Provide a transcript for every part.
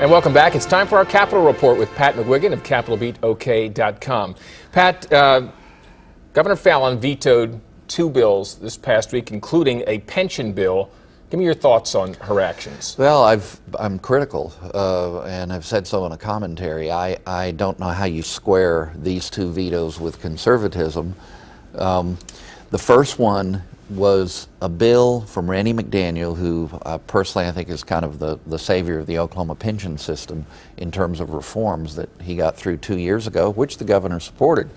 And welcome back. It's time for our Capitol Report with Pat McGuigan of CapitolBeatOK.com. Pat, Governor Fallin vetoed 2 bills this past week, including a pension bill. Give me your thoughts on her actions. Well, I'm critical, and I've said so in a commentary. I don't know how you square these 2 vetoes with conservatism. The first one was a bill from Randy McDaniel, who personally I think is kind of the savior of the Oklahoma pension system in terms of reforms that he got through 2 years ago, which the governor supported.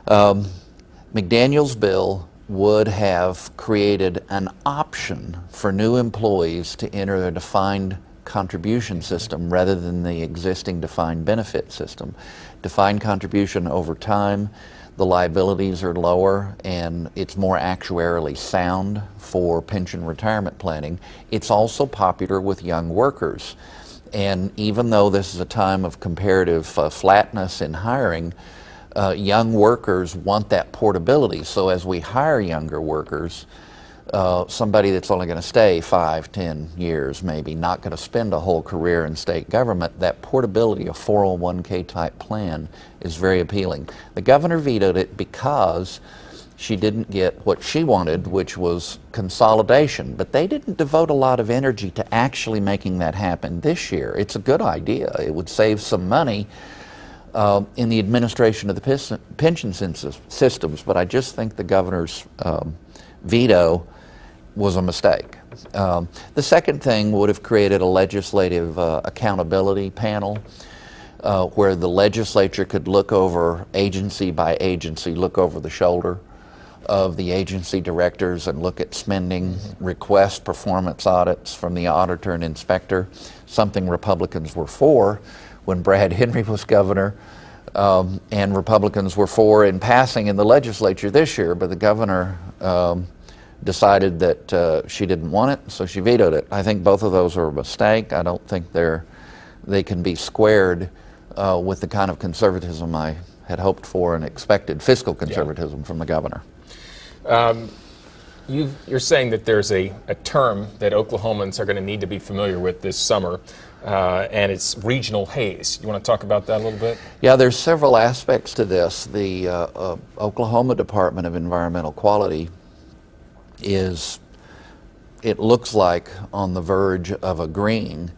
McDaniel's bill would have created an option for new employees to enter a defined contribution system rather than the existing defined benefit system. Defined contribution over time, the liabilities are lower and it's more actuarially sound for pension retirement planning. It's also popular with young workers. And even though this is a time of comparative flatness in hiring, young workers want that portability. So as we hire younger workers, somebody that's only going to stay 5, 10 years, maybe not going to spend a whole career in state government, that portability, a 401k type plan, is very appealing. The governor vetoed it because she didn't get what she wanted, which was consolidation. But they didn't devote a lot of energy to actually making that happen this year. It's a good idea. It would save some money in the administration of the pension systems, but I just think the governor's veto was a mistake. The second thing would have created a legislative accountability panel where the legislature could look over agency by agency, look over the shoulder of the agency directors and look at spending, request performance audits from the auditor and inspector, something Republicans were for when Brad Henry was governor, and Republicans were for in passing in the legislature this year, but the governor decided that she didn't want it, so she vetoed it. I think both of those are a mistake. I don't think they can be squared with the kind of conservatism I had hoped for and expected, fiscal conservatism from the governor. You're saying that there's a term that Oklahomans are going to need to be familiar with this summer, and it's regional haze. You want to talk about that a little bit? Yeah, there's several aspects to this. The Oklahoma Department of Environmental Quality it looks like on the verge of agreeing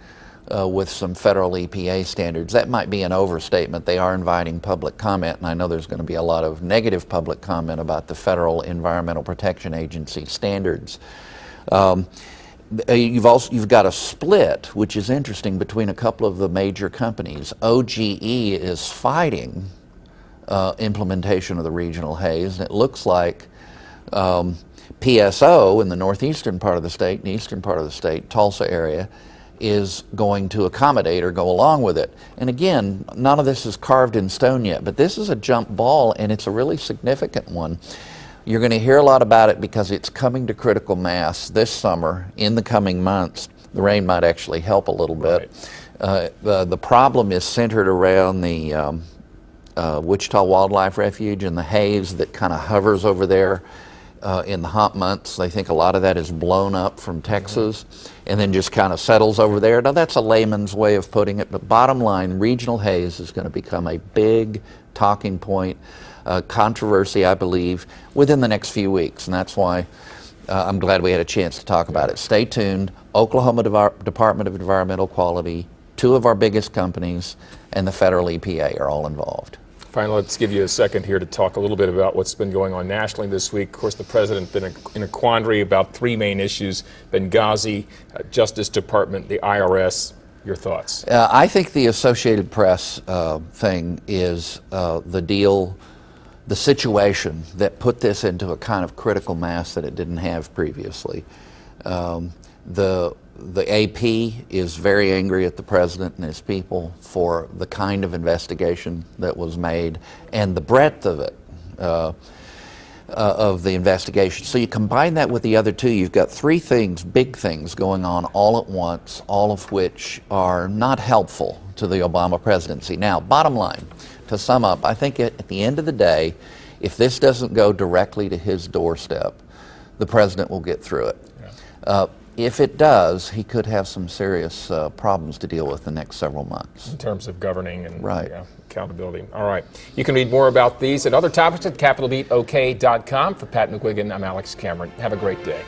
with some federal EPA standards. That might be an overstatement. They are inviting public comment, and I know there's going to be a lot of negative public comment about the Federal Environmental Protection Agency standards. You've got a split, which is interesting, between a couple of the major companies. OGE is fighting implementation of the regional haze, and it looks like PSO in the northeastern part of the state and eastern part of the state, Tulsa area, is going to accommodate or go along with it. And again, none of this is carved in stone yet, but this is a jump ball, and it's a really significant one. You're going to hear a lot about it because it's coming to critical mass this summer, in the coming months. The rain might actually help a little bit. Right. The problem is centered around the Wichita Wildlife Refuge and the haze that kind of hovers over there in the hot months. They think a lot of that is blown up from Texas and then just kind of settles over there. Now that's a layman's way of putting it, but bottom line, regional haze is going to become a big talking point, controversy, I believe, within the next few weeks, and that's why I'm glad we had a chance to talk about it. Stay tuned. Oklahoma Department of Environmental Quality, 2 of our biggest companies, and the federal EPA are all involved. Finally, let's give you a second here to talk a little bit about what's been going on nationally this week. Of course, the president's been in a quandary about 3 main issues: Benghazi, Justice Department, the IRS. Your thoughts? I think the Associated Press thing is the situation that put this into a kind of critical mass that it didn't have previously. The AP is very angry at the president and his people for the kind of investigation that was made and the breadth of it, of the investigation. So you combine that with the other 2, you've got 3 things, big things going on all at once, all of which are not helpful to the Obama presidency. Now, bottom line, to sum up, I think at the end of the day, if this doesn't go directly to his doorstep, the president will get through it. if it does, he could have some serious problems to deal with the next several months. In terms of governing and Right. Accountability. All right. You can read more about these and other topics at CapitolBeatOK.com. For Pat McGuigan, I'm Alex Cameron. Have a great day.